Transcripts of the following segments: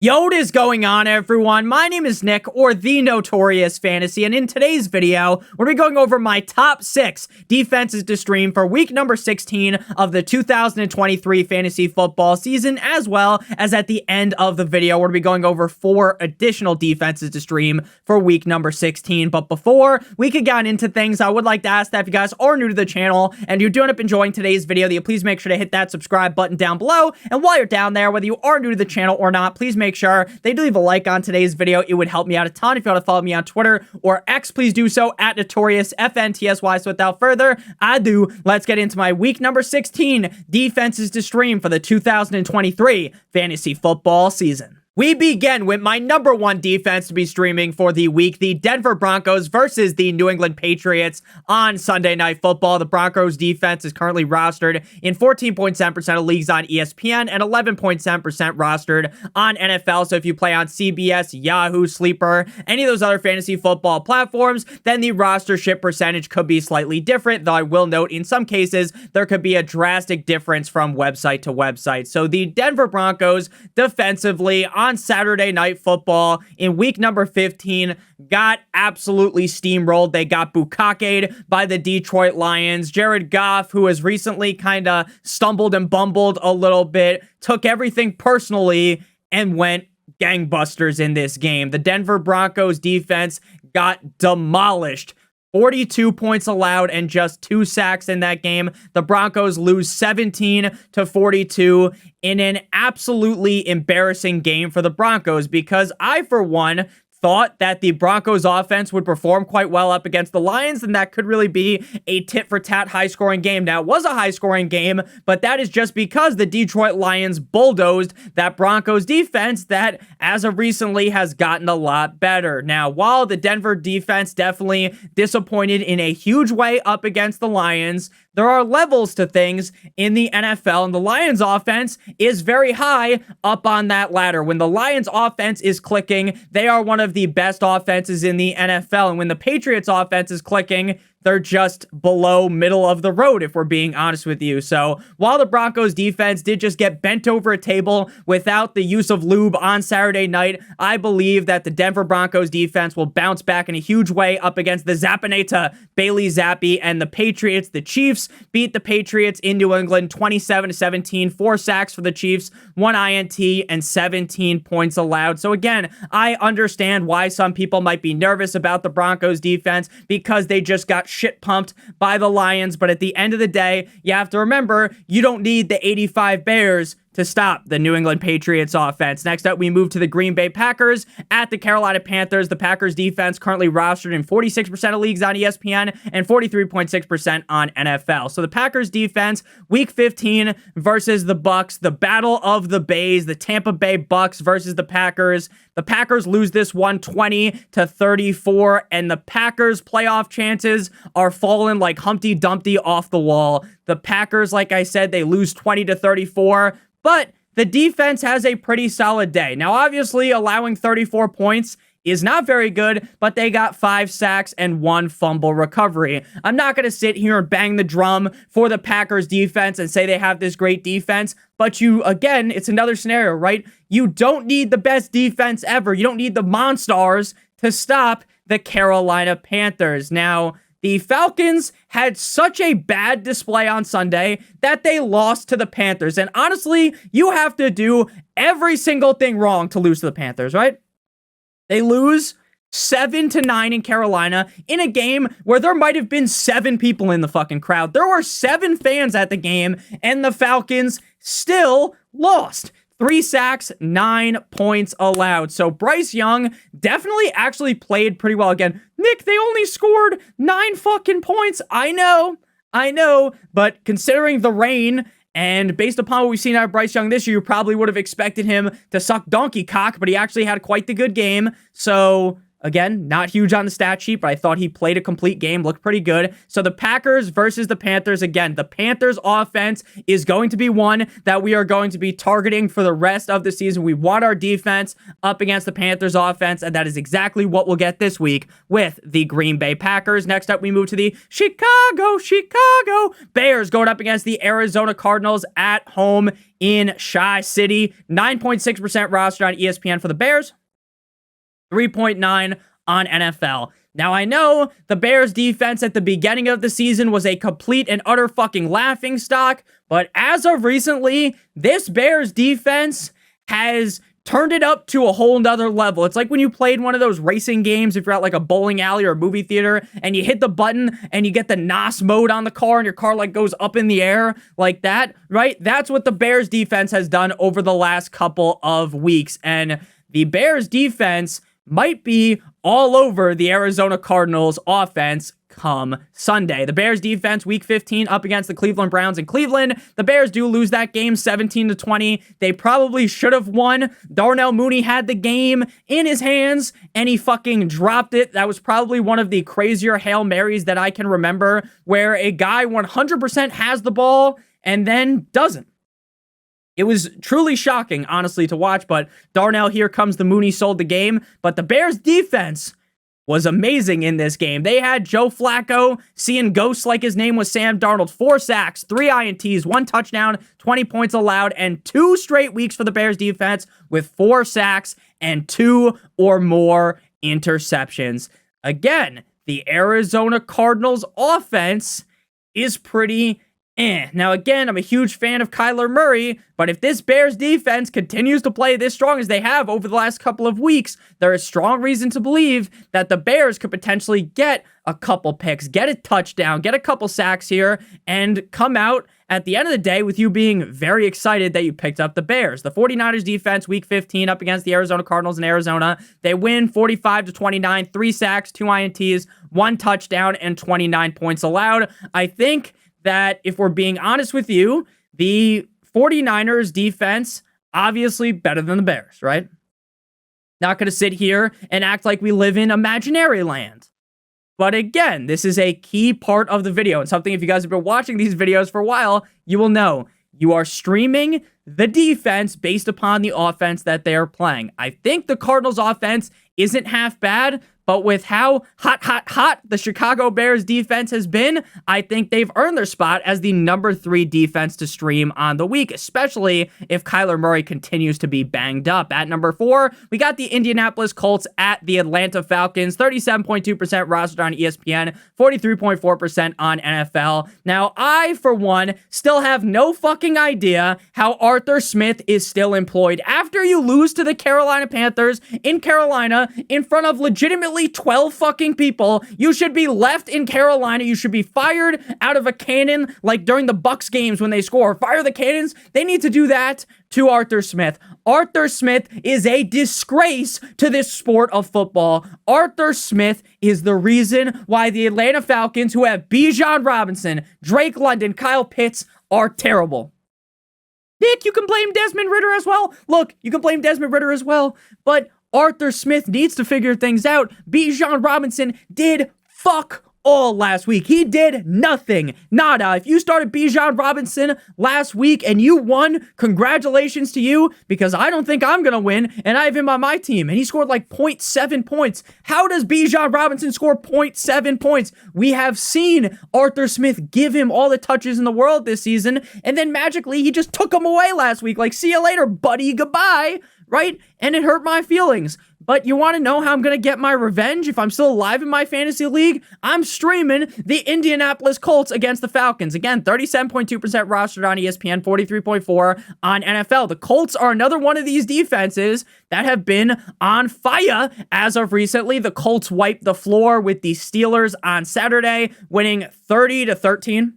Yo, what is going on, everyone? My name is Nick, or the Notorious Fantasy, and in today's video, we're going to be going over my top 6 defenses to stream for week number 16 of the 2023 fantasy football season, as well as at the end of the video, we're going to be going over 4 additional defenses to stream for week number 16. But before we could get into things, I would like to ask that if you guys are new to the channel and you do end up enjoying today's video, that you please make sure to hit that subscribe button down below. And while you're down there, whether you are new to the channel or not, please make sure they do leave a like on today's video. It would help me out a ton. If you want to follow me on Twitter or X, please do so at NotriousFantasy. So without further ado, let's get into my week number 16 defenses to stream for the 2023 fantasy football season. We begin with my number 1 defense to be streaming for the week, the Denver Broncos versus the New England Patriots on Sunday Night Football. The Broncos defense is currently rostered in 14.7% of leagues on ESPN and 11.7% rostered on NFL. So if you play on CBS, Yahoo, Sleeper, any of those other fantasy football platforms, then the rostership percentage could be slightly different, though I will note in some cases there could be a drastic difference from website to website. So the Denver Broncos defensively on Saturday Night Football in week number 15 got absolutely steamrolled. They got bukkake'd by the Detroit Lions. Jared Goff, who has recently kind of stumbled and bumbled a little bit, took everything personally and went gangbusters in this game. The Denver Broncos defense got demolished. 42 points allowed and just 2 sacks in that game. The Broncos lose 17-42 in an absolutely embarrassing game for the Broncos, because I, for one, thought that the Broncos offense would perform quite well up against the Lions, and that could really be a tit-for-tat high-scoring game. Now, it was a high-scoring game, but that is just because the Detroit Lions bulldozed that Broncos defense that, as of recently, has gotten a lot better. Now, while the Denver defense definitely disappointed in a huge way up against the Lions, there are levels to things in the NFL, and the Lions offense is very high up on that ladder. When the Lions offense is clicking, they are one of the best offenses in the NFL, and when the Patriots offense is clicking, they're just below middle of the road, if we're being honest with you. So while the Broncos defense did just get bent over a table without the use of lube on Saturday night, I believe that the Denver Broncos defense will bounce back in a huge way up against the Zappineta, Bailey Zappi, and the Patriots. The Chiefs beat the Patriots in New England 27-17, 4 sacks for the Chiefs, 1 INT, and 17 points allowed. So again, I understand why some people might be nervous about the Broncos defense, because they just got shit pumped by the Lions. But at the end of the day, you have to remember, you don't need the 85 Bears to stop the New England Patriots offense. Next up, we move to the Green Bay Packers at the Carolina Panthers. The Packers defense currently rostered in 46% of leagues on ESPN and 43.6% on NFL. So the Packers defense, week 15 versus the Bucs, the battle of the Bays, the Tampa Bay Bucs versus the Packers. The Packers lose this one 20-34, and the Packers' playoff chances are falling like Humpty Dumpty off the wall. The Packers, like I said, they lose 20-34, but the defense has a pretty solid day. Now, obviously, allowing 34 points is not very good, but they got 5 sacks and 1 fumble recovery. I'm not going to sit here and bang the drum for the Packers defense and say they have this great defense, but again, it's another scenario, right? You don't need the best defense ever. You don't need the Monstars to stop the Carolina Panthers. Now, the Falcons had such a bad display on Sunday that they lost to the Panthers. And honestly, you have to do every single thing wrong to lose to the Panthers, right? They lose 7-9 in Carolina in a game where there might have been 7 people in the fucking crowd. There were 7 fans at the game, and the Falcons still lost. 3 sacks, 9 points allowed. So Bryce Young definitely actually played pretty well again. Nick, they only scored 9 fucking points. I know, but considering the rain and based upon what we've seen out of Bryce Young this year, you probably would have expected him to suck donkey cock, but he actually had quite the good game. So Again, not huge on the stat sheet, but I thought he played a complete game, looked pretty good. So the Packers versus the Panthers. Again, the Panthers offense is going to be one that we are going to be targeting for the rest of the season. We want our defense up against the Panthers offense, and that is exactly what we'll get this week with the Green Bay Packers. Next up, we move to the Chicago Bears going up against the Arizona Cardinals at home in Chi-City. 9.6% roster on ESPN for the Bears. 3.9 on NFL. Now, I know the Bears defense at the beginning of the season was a complete and utter fucking laughingstock, but as of recently, this Bears defense has turned it up to a whole nother level. It's like when you played one of those racing games, if you're at like a bowling alley or a movie theater, and you hit the button and you get the NOS mode on the car and your car like goes up in the air like that, right? That's what the Bears defense has done over the last couple of weeks. And the Bears defense might be all over the Arizona Cardinals offense come Sunday. The Bears defense, week 15, up against the Cleveland Browns in Cleveland. The Bears do lose that game 17-20. They probably should have won. Darnell Mooney had the game in his hands and he fucking dropped it. That was probably one of the crazier Hail Marys that I can remember, where a guy 100% has the ball and then doesn't. It was truly shocking, honestly, to watch, but Darnell, here comes the Mooney, sold the game. But the Bears defense was amazing in this game. They had Joe Flacco seeing ghosts like his name was Sam Darnold. 4 sacks, 3 INTs, 1 touchdown, 20 points allowed, and 2 straight weeks for the Bears defense with 4 sacks and 2 or more interceptions. Again, the Arizona Cardinals offense is pretty Now, again, I'm a huge fan of Kyler Murray, but if this Bears defense continues to play this strong as they have over the last couple of weeks, there is strong reason to believe that the Bears could potentially get a couple picks, get a touchdown, get a couple sacks here, and come out at the end of the day with you being very excited that you picked up the Bears. The 49ers defense, week 15, up against the Arizona Cardinals in Arizona. They win 45-29, 3 sacks, 2 INTs, 1 touchdown, and 29 points allowed. I think that if we're being honest with you, the 49ers defense, obviously better than the Bears, right? Not going to sit here and act like we live in imaginary land. But again, this is a key part of the video, and something, if you guys have been watching these videos for a while, you will know. You are streaming the defense based upon the offense that they are playing. I think the Cardinals offense isn't half bad, but with how hot the Chicago Bears defense has been, I think they've earned their spot as the number 3 defense to stream on the week, especially if Kyler Murray continues to be banged up. At number 4, we got the Indianapolis Colts at the Atlanta Falcons, 37.2% rostered on ESPN, 43.4% on NFL. Now, I, for one, still have no fucking idea how Arthur Smith is still employed. After you lose to the Carolina Panthers in Carolina in front of legitimately 12 fucking people, you should be left in Carolina. You should be fired out of a cannon like during the Bucs games when they score. Fire the cannons. They need to do that to Arthur Smith. Arthur Smith is a disgrace to this sport of football. Arthur Smith is the reason why the Atlanta Falcons, who have Bijan Robinson, Drake London, Kyle Pitts, are terrible. Nick, you can blame Desmond Ridder as well. Look, you can blame Desmond Ridder as well, but Arthur Smith needs to figure things out. Bijan Robinson did fuck all last week. He did nothing. Nada. If you started Bijan Robinson last week and you won, congratulations to you, because I don't think I'm going to win, and I have him on my team, and he scored like 0.7 points. How does Bijan Robinson score 0.7 points? We have seen Arthur Smith give him all the touches in the world this season, and then magically he just took him away last week. Like, see you later, buddy. Goodbye. Right? And it hurt my feelings. But you want to know how I'm going to get my revenge if I'm still alive in my fantasy league? I'm streaming the Indianapolis Colts against the Falcons. Again, 37.2% rostered on ESPN, 43.4% on NFL. The Colts are another one of these defenses that have been on fire as of recently. The Colts wiped the floor with the Steelers on Saturday, winning 30-13.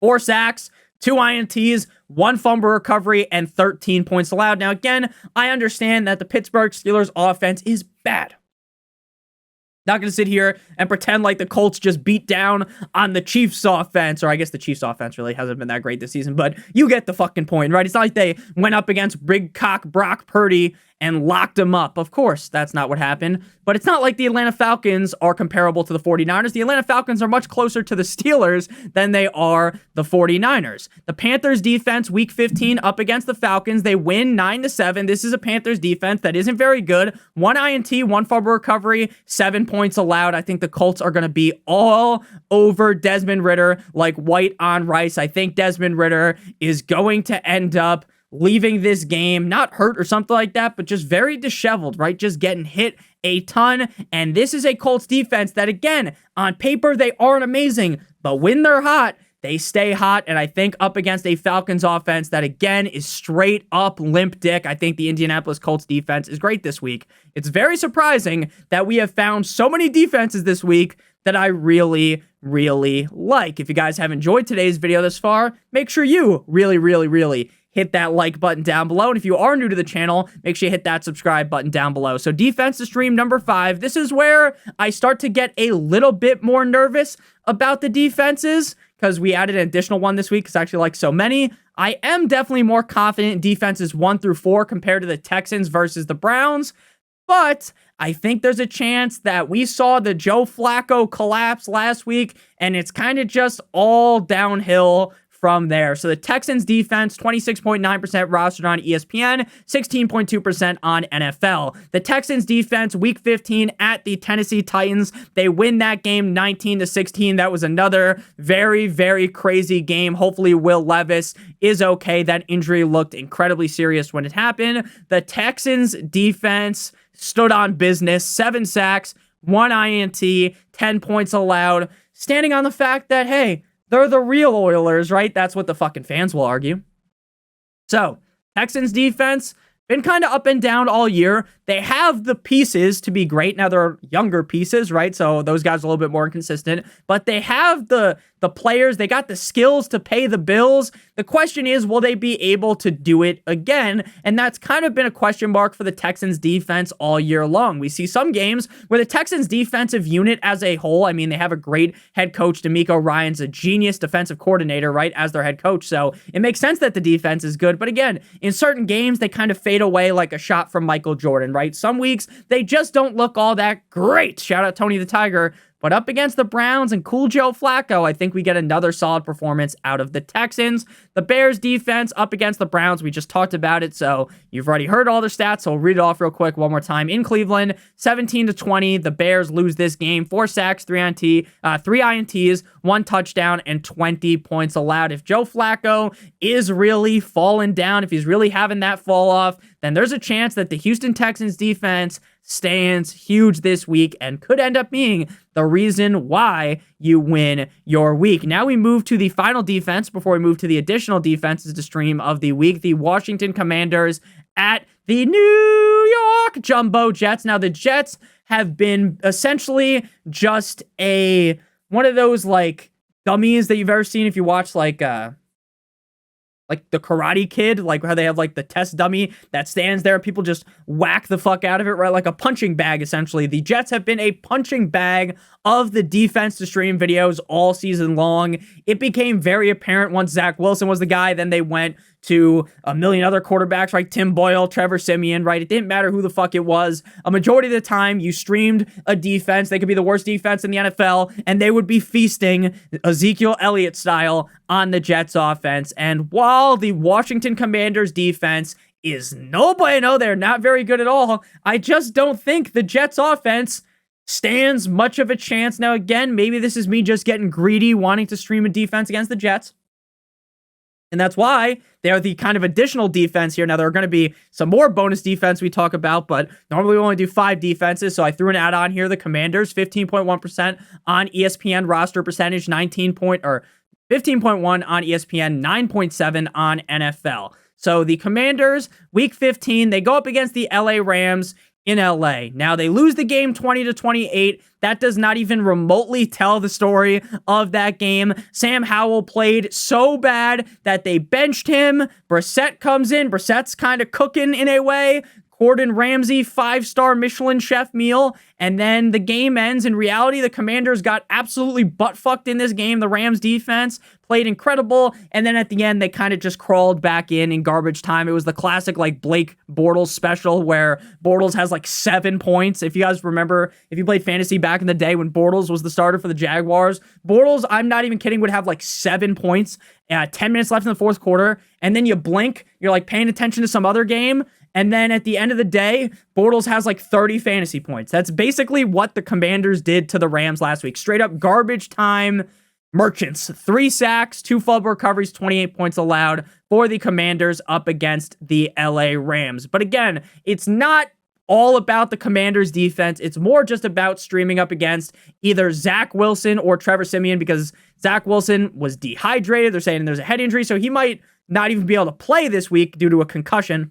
4 sacks, 2 INTs, 1 fumble recovery, and 13 points allowed. Now, again, I understand that the Pittsburgh Steelers offense is bad. Not going to sit here and pretend like the Colts just beat down on the Chiefs offense, or I guess the Chiefs offense really hasn't been that great this season, but you get the fucking point, right? It's not like they went up against big cock Brock Purdy and locked them up. Of course, that's not what happened, but it's not like the Atlanta Falcons are comparable to the 49ers. The Atlanta Falcons are much closer to the Steelers than they are the 49ers. The Panthers defense, week 15, up against the Falcons. They win 9-7. This is a Panthers defense that isn't very good. 1 INT, 1 fumble recovery, 7 points allowed. I think the Colts are going to be all over Desmond Ridder like white on rice. I think Desmond Ridder is going to end up leaving this game, not hurt or something like that, but just very disheveled, right? Just getting hit a ton. And this is a Colts defense that, again, on paper, they aren't amazing, but when they're hot, they stay hot. And I think up against a Falcons offense that, again, is straight up limp dick, I think the Indianapolis Colts defense is great this week. It's very surprising that we have found so many defenses this week that I really like. If you guys have enjoyed today's video this far, make sure you really hit that like button down below. And if you are new to the channel, make sure you hit that subscribe button down below. So defense to stream number 5. This is where I start to get a little bit more nervous about the defenses because we added an additional one this week because I actually like so many. I am definitely more confident in defenses 1 through 4 compared to the Texans versus the Browns. But I think there's a chance that we saw the Joe Flacco collapse last week, and it's kind of just all downhill from there. So the Texans defense, 26.9% rostered on ESPN, 16.2% on NFL. The Texans defense, week 15 at the Tennessee Titans. They win that game 19-16. That was another very crazy game. Hopefully Will Levis is okay. That injury looked incredibly serious when it happened. The Texans defense stood on business, 7 sacks, 1 INT, 10 points allowed, standing on the fact that, hey, they're the real Oilers, right? That's what the fucking fans will argue. So, Texans defense, been kind of up and down all year. They have the pieces to be great. Now, they're younger pieces, right? So, those guys are a little bit more inconsistent. But they have the players. They got the skills to pay the bills. The question is, will they be able to do it again? And that's kind of been a question mark for the Texans defense all year long. We see some games where the Texans defensive unit as a whole, I mean, they have a great head coach. D'Amico Ryan's a genius defensive coordinator, right, as their head coach. So it makes sense that the defense is good. But again, in certain games, they kind of fade away like a shot from Michael Jordan, right? Some weeks, they just don't look all that great. Shout out Tony the Tiger. But up against the Browns and cool Joe Flacco, I think we get another solid performance out of the Texans. The Bears defense up against the Browns, we just talked about it, so you've already heard all the stats, so I'll read it off real quick one more time. In Cleveland, 17-20, the Bears lose this game. 4 sacks, 3 INTs, 1 touchdown, and 20 points allowed. If Joe Flacco is really falling down, if he's really having that fall off, then there's a chance that the Houston Texans defense stands huge this week and could end up being the reason why you win your week. Now we move to the final defense before we move to the additional defenses to stream of the week. The Washington Commanders at the New York Jumbo Jets. Now the Jets have been essentially just one of those like dummies that you've ever seen if you watch like the Karate Kid, like how they have like the test dummy that stands there. People just whack the fuck out of it, right? Like a punching bag, essentially. The Jets have been a punching bag of the defense to stream videos all season long. It became very apparent once Zach Wilson was the guy. Then they went to a million other quarterbacks, right? Tim Boyle, Trevor Siemian, right? It didn't matter who the fuck it was. A majority of the time, you streamed a defense. They could be the worst defense in the NFL, and they would be feasting Ezekiel Elliott style on the Jets offense. And while the Washington Commanders defense is no bueno, they're not very good at all, I just don't think the Jets offense stands much of a chance. Now, again, maybe this is me just getting greedy, wanting to stream a defense against the Jets. And that's why they are the kind of additional defense here. Now, there are going to be some more bonus defense we talk about, but normally we only do 5 defenses. So I threw an add-on here. The Commanders, 15.1% on ESPN roster percentage, 15.1 on ESPN, 9.7 on NFL. So the Commanders, week 15, they go up against the LA Rams in LA. Now, they lose the game 20-28. That does not even remotely tell the story of that game. Sam Howell played so bad that they benched him. Brissett comes in. Brissett's kind of cooking in a way. Gordon Ramsay 5-star Michelin chef meal, and then the game ends. In reality, the Commanders got absolutely butt-fucked in this game. The Rams defense played incredible, and then at the end, they kind of just crawled back in garbage time. It was the classic, like, Blake Bortles special where Bortles has, like, 7 points. If you guys remember, if you played fantasy back in the day when Bortles was the starter for the Jaguars, Bortles, I'm not even kidding, would have, like, 7 points, 10 minutes left in the fourth quarter, and then you blink, you're, like, paying attention to some other game, and then at the end of the day, Bortles has like 30 fantasy points. That's basically what the Commanders did to the Rams last week. Straight up garbage time merchants. 3 sacks, 2 fumble recoveries, 28 points allowed for the Commanders up against the LA Rams. But again, it's not all about the Commanders defense. It's more just about streaming up against either Zach Wilson or Trevor Siemian, because Zach Wilson was dehydrated. They're saying there's a head injury, so he might not even be able to play this week due to a concussion,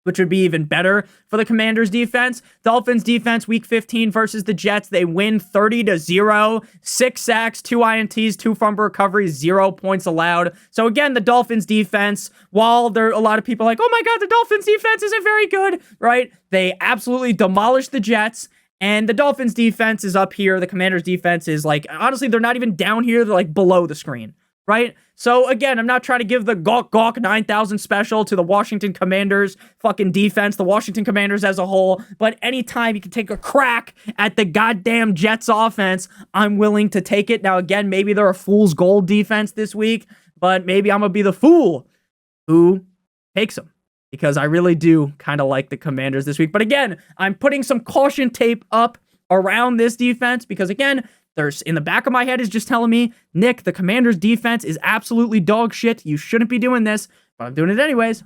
which would be even better for the Commanders defense. Dolphins defense, week 15 versus the Jets. They win 30-0, 6 sacks, 2 INTs, 2 fumble recoveries, 0 points allowed. So again, the Dolphins defense, while there are a lot of people like, oh my God, the Dolphins defense isn't very good, right? They absolutely demolished the Jets. And the Dolphins defense is up here. The Commanders defense is like, honestly, they're not even down here. They're like below the screen, right? So again, I'm not trying to give the gawk 9,000 special to the Washington Commanders fucking defense, the Washington Commanders as a whole, but anytime you can take a crack at the goddamn Jets offense, I'm willing to take it. Now again, maybe they're a fool's gold defense this week, but maybe I'm gonna be the fool who takes them, because I really do kind of like the Commanders this week. But again, I'm putting some caution tape up around this defense, because again, there's in the back of my head is just telling me, Nick, the Commanders defense is absolutely dog shit. You shouldn't be doing this, but I'm doing it anyways.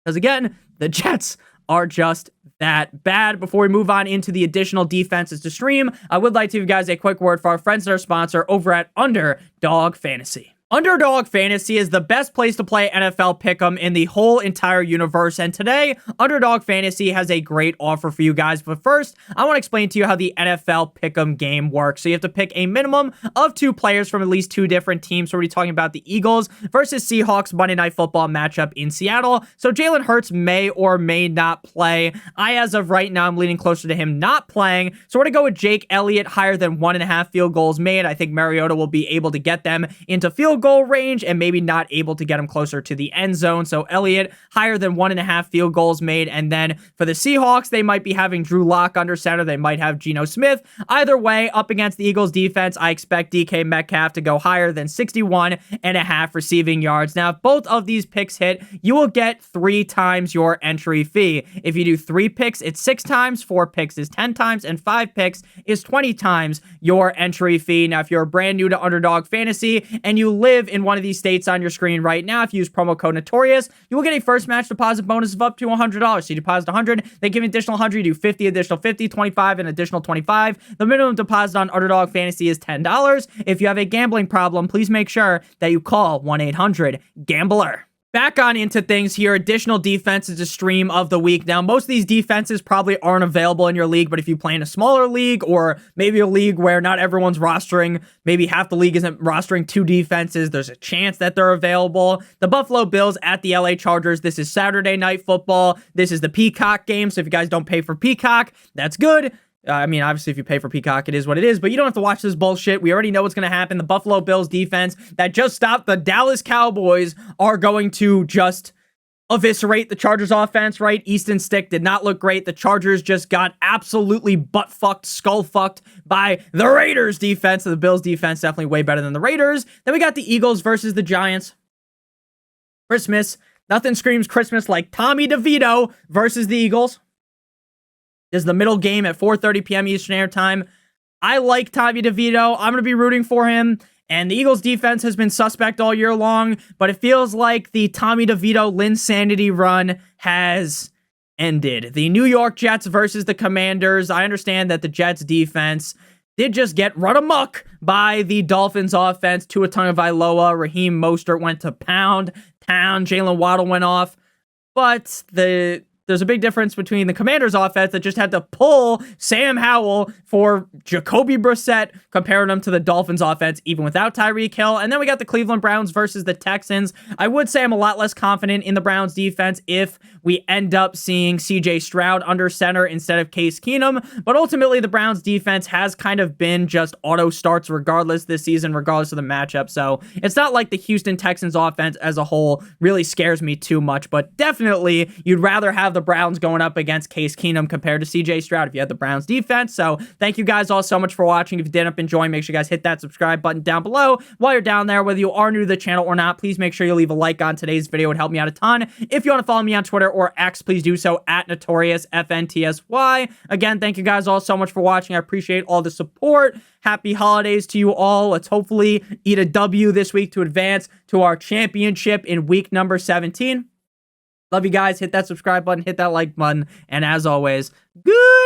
Because again, the Jets are just that bad. Before we move on into the additional defenses to stream, I would like to give you guys a quick word for our friends and our sponsor over at Underdog Fantasy. Underdog Fantasy is the best place to play NFL Pick'em in the whole entire universe, and today, Underdog Fantasy has a great offer for you guys. But first, I want to explain to you how the NFL Pick'em game works. So you have to pick a minimum of 2 players from at least 2 different teams. So we're talking about the Eagles versus Seahawks Monday Night Football matchup in Seattle. So Jalen Hurts may or may not play. As of right now, I'm leaning closer to him not playing. So we're going to go with Jake Elliott, higher than 1.5 field goals made. I think Mariota will be able to get them into field goal range and maybe not able to get him closer to the end zone. So Elliott, higher than 1.5 field goals made. And then for the Seahawks, they might be having Drew Lock under center. They might have Geno Smith. Either way, up against the Eagles defense, I expect DK Metcalf to go higher than 61.5 receiving yards. Now, if both of these picks hit, you will get 3 times your entry fee. If you do 3 picks, it's 6 times, 4 picks is 10 times, and 5 picks is 20 times your entry fee. Now, if you're brand new to Underdog Fantasy and you live in one of these states on your screen right now, if you use promo code Notorious, you will get a first match deposit bonus of up to $100. So you deposit 100, they give you an additional 100, you do 50, additional 50, 25, and additional 25. The minimum deposit on Underdog Fantasy is $10. If you have a gambling problem, please make sure that you call 1-800-GAMBLER. Back on into things here, additional defenses to stream of the week. Now, most of these defenses probably aren't available in your league, but if you play in a smaller league or maybe a league where not everyone's rostering, maybe half the league isn't rostering 2 defenses, there's a chance that they're available. The Buffalo Bills at the LA Chargers. This is Saturday Night Football. This is the Peacock game, so if you guys don't pay for Peacock, that's good. I mean, obviously, if you pay for Peacock, it is what it is, but you don't have to watch this bullshit. We already know what's going to happen. The Buffalo Bills defense that just stopped the Dallas Cowboys are going to just eviscerate the Chargers offense, right? Easton Stick did not look great. The Chargers just got absolutely butt-fucked, skull-fucked by the Raiders defense. So the Bills defense definitely way better than the Raiders. Then we got the Eagles versus the Giants. Christmas. Nothing screams Christmas like Tommy DeVito versus the Eagles. This is the middle game at 4:30 p.m. Eastern Standard Time. I like Tommy DeVito. I'm going to be rooting for him. And the Eagles defense has been suspect all year long, but it feels like the Tommy DeVito Linsanity run has ended. The New York Jets versus the Commanders. I understand that the Jets defense did just get run amok by the Dolphins offense. Tua Tagovailoa, Raheem Mostert went to pound town. Jalen Waddle went off. But the there's a big difference between the Commanders offense that just had to pull Sam Howell for Jacoby Brissett, comparing them to the Dolphins offense, even without Tyreek Hill. And then we got the Cleveland Browns versus the Texans. I would say I'm a lot less confident in the Browns defense if we end up seeing CJ Stroud under center instead of Case Keenum. But ultimately, the Browns defense has kind of been just auto starts regardless this season, regardless of the matchup. So it's not like the Houston Texans offense as a whole really scares me too much, but definitely you'd rather have the Browns going up against Case Keenum compared to CJ Stroud if you had the Browns defense. So thank you guys all so much for watching. If you did end up enjoying, make sure you guys hit that subscribe button down below. While you're down there, whether you are new to the channel or not, please make sure you leave a like on today's video. It would help me out a ton. If you want to follow me on Twitter or X, please do so at NotriousFantasy. Again, thank you guys all so much for watching. I appreciate all the support. Happy holidays to you all. Let's hopefully eat a W this week to advance to our championship in week number 17. Love you guys. Hit that subscribe button, hit that like button, and as always, good